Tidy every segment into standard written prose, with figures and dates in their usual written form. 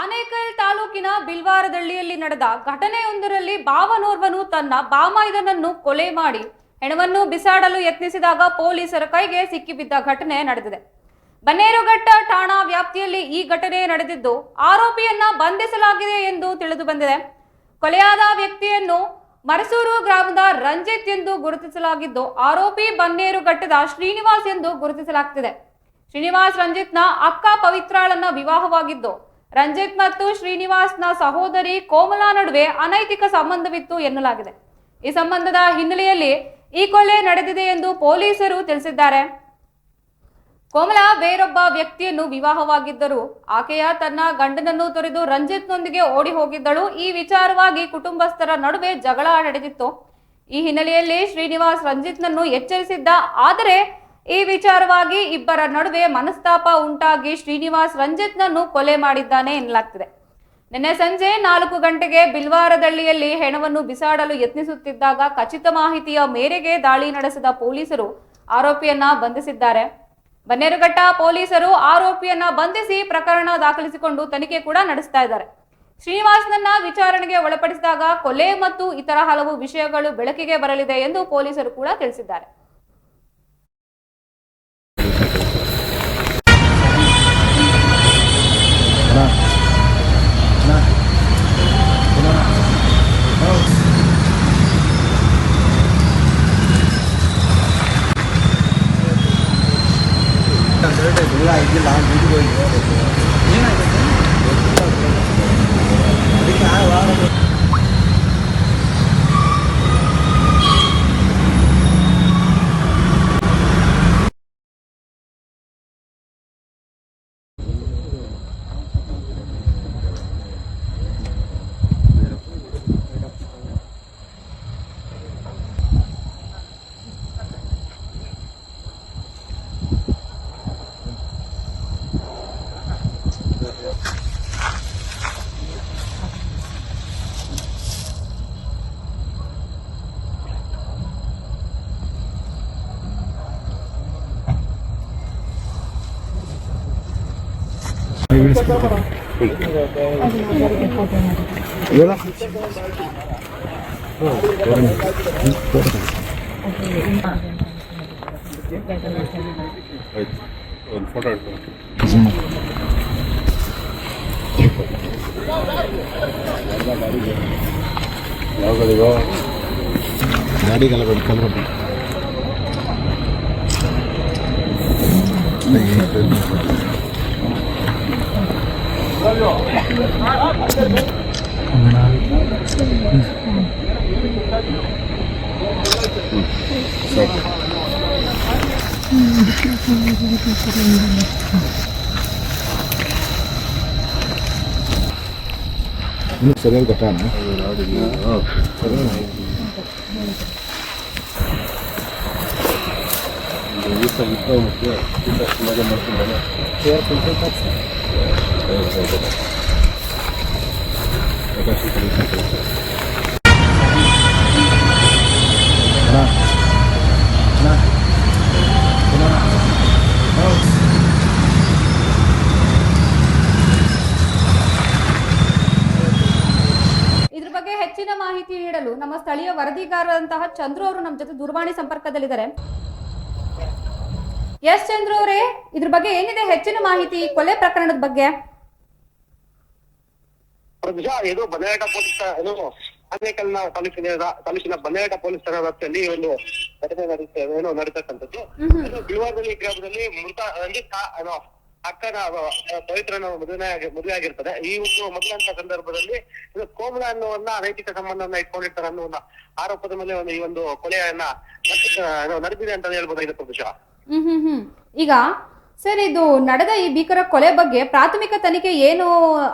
ಆನೇಕಲ್ ತಾಲೂಕಿನ ಬಿಲ್ವಾರದಳ್ಳಿಯಲ್ಲಿ ನಡೆದ ಘಟನೆಯೊಂದರಲ್ಲಿ ಬಾವನೋರ್ವನು ತನ್ನ ಬಾಮೈದನನ್ನು ಕೊಲೆ ಮಾಡಿ ಹೆಣವನ್ನು ಬಿಸಾಡಲು ಯತ್ನಿಸಿದಾಗ ಪೊಲೀಸರ ಕೈಗೆ ಸಿಕ್ಕಿಬಿದ್ದ ಘಟನೆ ನಡೆದಿದೆ. ಬನ್ನೇರುಘಟ್ಟ ಠಾಣಾ ವ್ಯಾಪ್ತಿಯಲ್ಲಿ ಈ ಘಟನೆ ನಡೆದಿದ್ದು ಆರೋಪಿಯನ್ನ ಬಂಧಿಸಲಾಗಿದೆ ಎಂದು ತಿಳಿದು ಬಂದಿದೆ. ಕೊಲೆಯಾದ ವ್ಯಕ್ತಿಯನ್ನು ಮರಸೂರು ಗ್ರಾಮದ ರಂಜಿತ್ ಎಂದು ಗುರುತಿಸಲಾಗಿದ್ದು ಆರೋಪಿ ಬನ್ನೇರುಘಟ್ಟದ ಶ್ರೀನಿವಾಸ್ ಎಂದು ಗುರುತಿಸಲಾಗುತ್ತಿದೆ. ಶ್ರೀನಿವಾಸ್ ರಂಜಿತ್ನ ಅಕ್ಕ ಪವಿತ್ರಾಳನ್ನ ವಿವಾಹವಾಗಿದ್ದು ರಂಜಿತ್ ಮತ್ತು ಶ್ರೀನಿವಾಸ್ನ ಸಹೋದರಿ ಕೋಮಲಾ ನಡುವೆ ಅನೈತಿಕ ಸಂಬಂಧವಿತ್ತು ಎನ್ನಲಾಗಿದೆ. ಈ ಸಂಬಂಧದ ಹಿನ್ನೆಲೆಯಲ್ಲಿ ಈ ಕೊಲೆ ನಡೆದಿದೆ ಎಂದು ಪೊಲೀಸರು ತಿಳಿಸಿದ್ದಾರೆ. ಕೋಮಲಾ ಬೇರೊಬ್ಬ ವ್ಯಕ್ತಿಯನ್ನು ವಿವಾಹವಾಗಿದ್ದರು. ಆಕೆಯ ತನ್ನ ಗಂಡನನ್ನು ತೊರೆದು ರಂಜಿತ್ನೊಂದಿಗೆ ಓಡಿ ಹೋಗಿದ್ದಳು. ಈ ವಿಚಾರವಾಗಿ ಕುಟುಂಬಸ್ಥರ ನಡುವೆ ಜಗಳ ನಡೆದಿತ್ತು. ಈ ಹಿನ್ನೆಲೆಯಲ್ಲಿ ಶ್ರೀನಿವಾಸ್ ರಂಜಿತ್ನನ್ನು ಎಚ್ಚರಿಸಿದ್ದ. ಆದರೆ ಈ ವಿಚಾರವಾಗಿ ಇಬ್ಬರ ನಡುವೆ ಮನಸ್ತಾಪ ಉಂಟಾಗಿ ಶ್ರೀನಿವಾಸ್ ರಂಜಿತ್ನನ್ನು ಕೊಲೆ ಮಾಡಿದ್ದಾನೆ ಎನ್ನಲಾಗ್ತಿದೆ. ನಿನ್ನೆ ಸಂಜೆ 4 ಗಂಟೆಗೆ ಬಿಲ್ವಾರದಳ್ಳಿಯಲ್ಲಿ ಹೆಣವನ್ನು ಬಿಸಾಡಲು ಯತ್ನಿಸುತ್ತಿದ್ದಾಗ ಖಚಿತ ಮಾಹಿತಿಯ ಮೇರೆಗೆ ದಾಳಿ ನಡೆಸಿದ ಪೊಲೀಸರು ಆರೋಪಿಯನ್ನ ಬಂಧಿಸಿದ್ದಾರೆ. ಬನ್ನೇರುಘಟ್ಟ ಪೊಲೀಸರು ಆರೋಪಿಯನ್ನ ಬಂಧಿಸಿ ಪ್ರಕರಣ ದಾಖಲಿಸಿಕೊಂಡು ತನಿಖೆ ಕೂಡ ನಡೆಸ್ತಾ ಇದ್ದಾರೆ. ಶ್ರೀನಿವಾಸ್ನನ್ನ ವಿಚಾರಣೆಗೆ ಒಳಪಡಿಸಿದಾಗ ಕೊಲೆ ಮತ್ತು ಇತರ ಹಲವು ವಿಷಯಗಳು ಬೆಳಕಿಗೆ ಬರಲಿದೆ ಎಂದು ಪೊಲೀಸರು ಕೂಡ ತಿಳಿಸಿದ್ದಾರೆ. ಗಾಡಿ ಕಲರ್ ಸರಿಯಾಗಿ ಘಟನೆ ಇದ್ರ ಬಗ್ಗೆ ಹೆಚ್ಚಿನ ಮಾಹಿತಿ ನೀಡಲು ನಮ್ಮ ಸ್ಥಳೀಯ ವರದಿಗಾರರಂತಹ ಚಂದ್ರು ಅವರು ನಮ್ಮ ಜೊತೆ ದೂರವಾಣಿ ಸಂಪರ್ಕದಲ್ಲಿದ್ದಾರೆ. ಎಸ್ ಚಂದ್ರು ಅವರೇ, ಇದ್ರ ಬಗ್ಗೆ ಏನಿದೆ ಹೆಚ್ಚಿನ ಮಾಹಿತಿ ಕೊಲೆ ಪ್ರಕರಣದ ಬಗ್ಗೆ? ಇದು ಬನ್ನೇರುಘಟ್ಟ ಪೊಲೀಸ್ ಆನೇಕಲ್ನ ತಾಲೂಕಿನ ಬನ್ನೇರುಘಟ್ಟ ಪೊಲೀಸ್ ಠಾಣಾ ವ್ಯಾಪ್ತಿಯಲ್ಲಿ ಒಂದು ಘಟನೆ ನಡೀತಕ್ಕಂಥದ್ದು. ಬಿಲ್ವಾರದಳ್ಳಿ ಗ್ರಾಮದಲ್ಲಿ ಮೃತ ರಂಜಿತ್ ಅಕ್ಕನ ಪವಿತ್ರನ ಮದುವೆ ಆಗಿರ್ತದೆ. ಈ ಒಂದು ಮದುವೆ ಅಂತ ಸಂದರ್ಭದಲ್ಲಿ ಕೋಮಲ ಅನ್ನುವನ್ನ ಅನೈತಿಕ ಸಂಬಂಧವನ್ನ ಇಟ್ಕೊಂಡಿರ್ತಾರೆ ಅನ್ನೋ ಒಂದು ಆರೋಪದ ಮೇಲೆ ಈ ಒಂದು ಕೊಲೆಯನ್ನ ನಡೆದಿದೆ ಅಂತ ಹೇಳ್ಬೋದಾಗಿದೆ ಪ್ರದೇಶ. ಈಗ ಸರ್, ಇದು ನಡೆದ ಈ ಭೀಕರ ಕೊಲೆ ಬಗ್ಗೆ ಪ್ರಾಥಮಿಕ ತನಿಖೆ ಏನು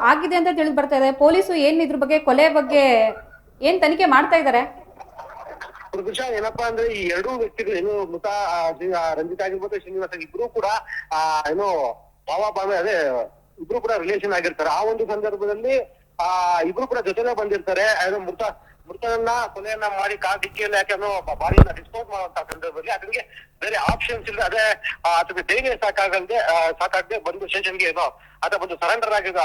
ಆಗಿದೆ ಅಂತ ತಿಳಿದು ಬರ್ತಾ ಇದೆ. ಪೊಲೀಸರು ಏನ್ ಇದ್ರ ಬಗ್ಗೆ ಕೊಲೆ ಬಗ್ಗೆ ಏನ್ ತನಿಖೆ ಮಾಡ್ತಾ ಇದ್ದಾರೆ? ಪ್ರದೇಶ ಏನಪ್ಪಾ ಅಂದ್ರೆ ಈ ಎರಡೂ ವ್ಯಕ್ತಿಗಳು ಏನು ಮೃತ ರಂಜಿತ್ ಆಗಿರ್ಬೋದು ಶ್ರೀನಿವಾಸ್ ಇಬ್ರು ಕೂಡ ಬಾವೆ ಅದೇ ಇಬ್ರು ಕೂಡ ರಿಲೇಷನ್ ಆಗಿರ್ತಾರೆ. ಆ ಒಂದು ಸಂದರ್ಭದಲ್ಲಿ ಇಬ್ರು ಕೂಡ ಜೊತೆಲೆ ಬಂದಿರ್ತಾರೆ. ಮೃತ ಮೃತನನ್ನ ಕೊಲೆಯನ್ನ ಮಾಡಿ ಕಾರ್ ಡಿಕ್ಕಿಯಲ್ಲಿ ಯಾಕೆ ಅನ್ನೋ ಬಾಡಿಯನ್ನ ಡಿಸ್ಪೋಸ್ ಮಾಡುವಂತ ಸಂದರ್ಭದಲ್ಲಿ ಅದಕ್ಕೆ ಬೇರೆ ಆಪ್ಷನ್ಸ್ ಇಲ್ಲ, ಅದೇ ಅದಕ್ಕೆ ಧೈರ್ಯ ಸಾಕಾಗದೆ ಬಂದು ಸ್ಟೇಷನ್ಗೆ ಏನೋ ಆತ ಬಂದು ಸರೆಂಡರ್ ಆಗಿದ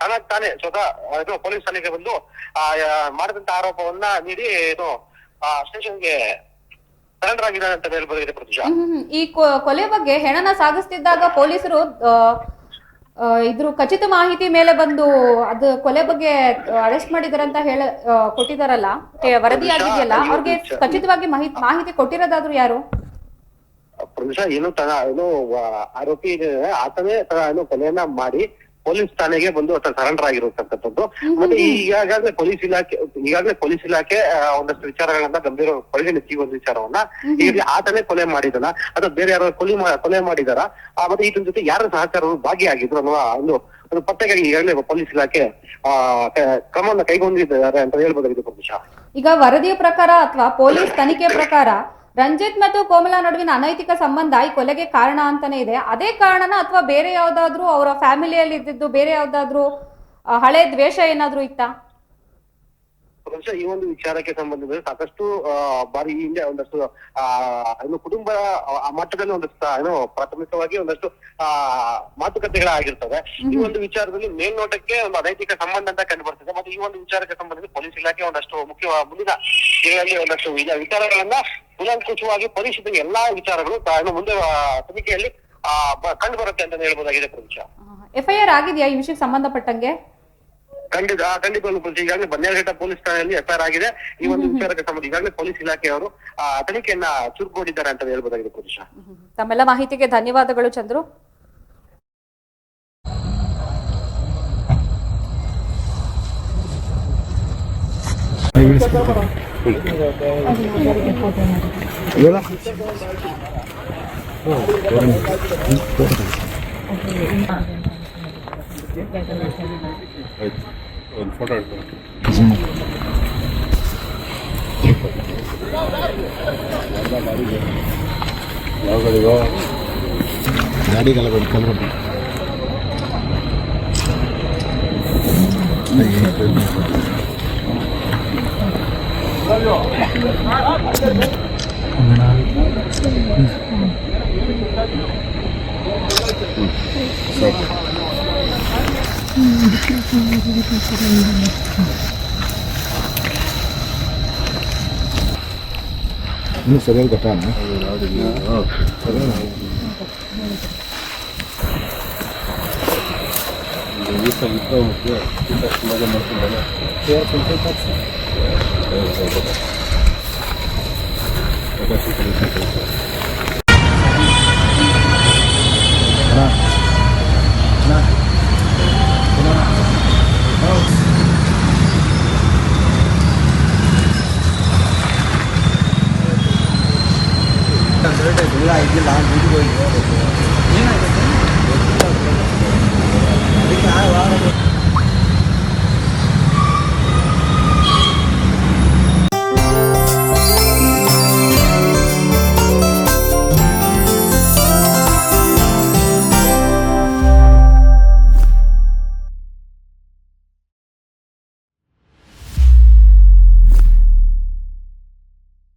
ತನಗ್ ತಾನೇ ಸ್ವತಃ ಇದು ಪೊಲೀಸ್ ಠಾಣೆಗೆ ಬಂದು ಮಾಡಿದಂತ ಆರೋಪವನ್ನ ನೀಡಿ ಏನು ಸ್ಟೇಷನ್ಗೆ ಸರೆಂಡರ್ ಆಗಿದ್ದಾನೆ ಅಂತ ಹೇಳ್ಬೋದಾಗಿದೆ ಪ್ರತಿಶಾ. ಈ ಕೊಲೆ ಬಗ್ಗೆ ಹೆಣನ ಸಾಗಿಸ್ತಿದ್ದಾಗ ಪೊಲೀಸರು ಇದ್ರ ಖಚಿತ ಮಾಹಿತಿ ಮೇಲೆ ಬಂದು ಅದು ಕೊಲೆ ಬಗ್ಗೆ ಅರೆಸ್ಟ್ ಮಾಡಿದಾರೆ ಅಂತ ಕೊಟ್ಟಿದಾರಲ್ಲ, ವರದಿ ಆಗಿದೆಯಲ್ಲ, ಅವ್ರಿಗೆ ಖಚಿತವಾಗಿ ಮಾಹಿತಿ ಕೊಟ್ಟಿರೋದಾದ್ರು ಯಾರು? ಪ್ರತಿಶಾ ಏನು ಆರೋಪಿ ಆತನೇ ಕೊಲೆಯನ್ನ ಮಾಡಿ ಪೊಲೀಸ್ ಠಾಣೆಗೆ ಬಂದು ಸರೆಂಡರ್ ಆಗಿರತಕ್ಕಂಥದ್ದು. ಮತ್ತೆ ಈಗಾಗಲೇ ಪೊಲೀಸ್ ಇಲಾಖೆ ಒಂದಷ್ಟು ವಿಚಾರಗಳನ್ನ ಗಂಭೀರ ಪರಿಗಣಿಸಿ ಒಂದು ವಿಚಾರವನ್ನ ಈಗ ಆತನೇ ಕೊಲೆ ಮಾಡಿದನ ಅಥವಾ ಬೇರೆ ಯಾರು ಕೊಲೆ ಮಾಡಿದಾರ, ಮತ್ತೆ ಈತನ ಜೊತೆ ಯಾರ ಸಹಕಾರರು ಭಾಗಿಯಾಗಿದ್ರು ಅನ್ನುವ ಒಂದು ಪತ್ತೆಗಾಗಿ ಈಗಾಗಲೇ ಪೊಲೀಸ್ ಇಲಾಖೆ ಕ್ರಮವನ್ನು ಕೈಗೊಂಡಿದ್ದಾರೆ ಅಂತ ಹೇಳ್ಬೋದಾಗಿದೆ ಪ್ರತಿಶಾ. ಈಗ ವರದಿಯ ಪ್ರಕಾರ ಅಥವಾ ಪೊಲೀಸ್ ತನಿಖೆ ಪ್ರಕಾರ ರಂಜಿತ್ ಮತ್ತು ಕೋಮಲಾ ನಡುವಿನ ಅನೈತಿಕ ಸಂಬಂಧ ಈ ಕೊಲೆಗೆ ಕಾರಣ ಅಂತಾನೆ ಇದೆ. ಅದೇ ಕಾರಣನ ಅಥವಾ ಬೇರೆ ಯಾವ್ದಾದ್ರು ಅವರ ಫ್ಯಾಮಿಲಿಯಲ್ಲಿ ಇದ್ದಿದ್ದು ಬೇರೆ ಯಾವ್ದಾದ್ರು ಹಳೆ ದ್ವೇಷ ಏನಾದ್ರು ಇತ್ತಾ? ಈ ಒಂದು ವಿಚಾರಕ್ಕೆ ಸಂಬಂಧಿಸಿದ ಸಾಕಷ್ಟು ಬಾರಿ ಈ ಹಿಂದೆ ಒಂದಷ್ಟು ಕುಟುಂಬ ಮಟ್ಟದಲ್ಲಿ ಒಂದಷ್ಟು ಪ್ರಾಥಮಿಕವಾಗಿ ಒಂದಷ್ಟು ಮಾತುಕತೆಗಳಾಗಿರ್ತವೆ. ಈ ಒಂದು ವಿಚಾರದಲ್ಲಿ ಮೇಲ್ನೋಟಕ್ಕೆ ಒಂದು ಅನೈತಿಕ ಸಂಬಂಧ ಅಂತ ಕಂಡು ಬರ್ತದೆ. ಮತ್ತೆ ಈ ಒಂದು ವಿಚಾರಕ್ಕೆ ಸಂಬಂಧಿಸಿ ಪೊಲೀಸ್ ಇಲಾಖೆ ಒಂದಷ್ಟು ಮುಂದಿನ ದಿನಗಳಲ್ಲಿ ಒಂದಷ್ಟು ವಿಚಾರಗಳನ್ನ ಕೂಲಂಕುಷವಾಗಿ ಪರಿಶೀಲಿಸಿದ ಎಲ್ಲಾ ವಿಚಾರಗಳು ಮುಂದೆ ತನಿಖೆಯಲ್ಲಿ ಕಂಡು ಬರುತ್ತೆ ಅಂತ ಹೇಳ್ಬೋದಾಗಿದೆ ಪ್ರದೇಶ. FIR ಆಗಿದೆಯಾ ಈ ವಿಷಯಕ್ಕೆ ಸಂಬಂಧಪಟ್ಟಂಗೆ? ಖಂಡಿತ ಈಗಾಗಲೇ ಬನ್ನೇರಘಟ್ಟ ಪೊಲೀಸ್ ಠಾಣೆಯಲ್ಲಿ FIR ಆಗಿದೆ. ಈ ಒಂದು ವಿಚಾರಕ್ಕೆ ಸಂಬಂಧ ಈಗಾಗಲೇ ಪೊಲೀಸ್ ಇಲಾಖೆಯವರು ತನಿಖೆಯನ್ನ ಚುರುಕುಗೊಂಡಿದ್ದಾರೆ ಅಂತ ಹೇಳ್ಬೋದಾಗಿದೆ ಪ್ರದೇಶ. ತಮ್ಮೆಲ್ಲ ಮಾಹಿತಿಗೆ ಧನ್ಯವಾದಗಳು ಚಂದ್ರು. ಒಂದು ಫೋಟೋ ಯಾವಾಗಲಿಗೋ ಗಾಡಿಗೆಲ್ಲ ಒಂದು ಕಲರ್ ಇನ್ನು ಸರಿಯಾಗಿ ಘಟನೆ ಏನಾಗುತ್ತೆ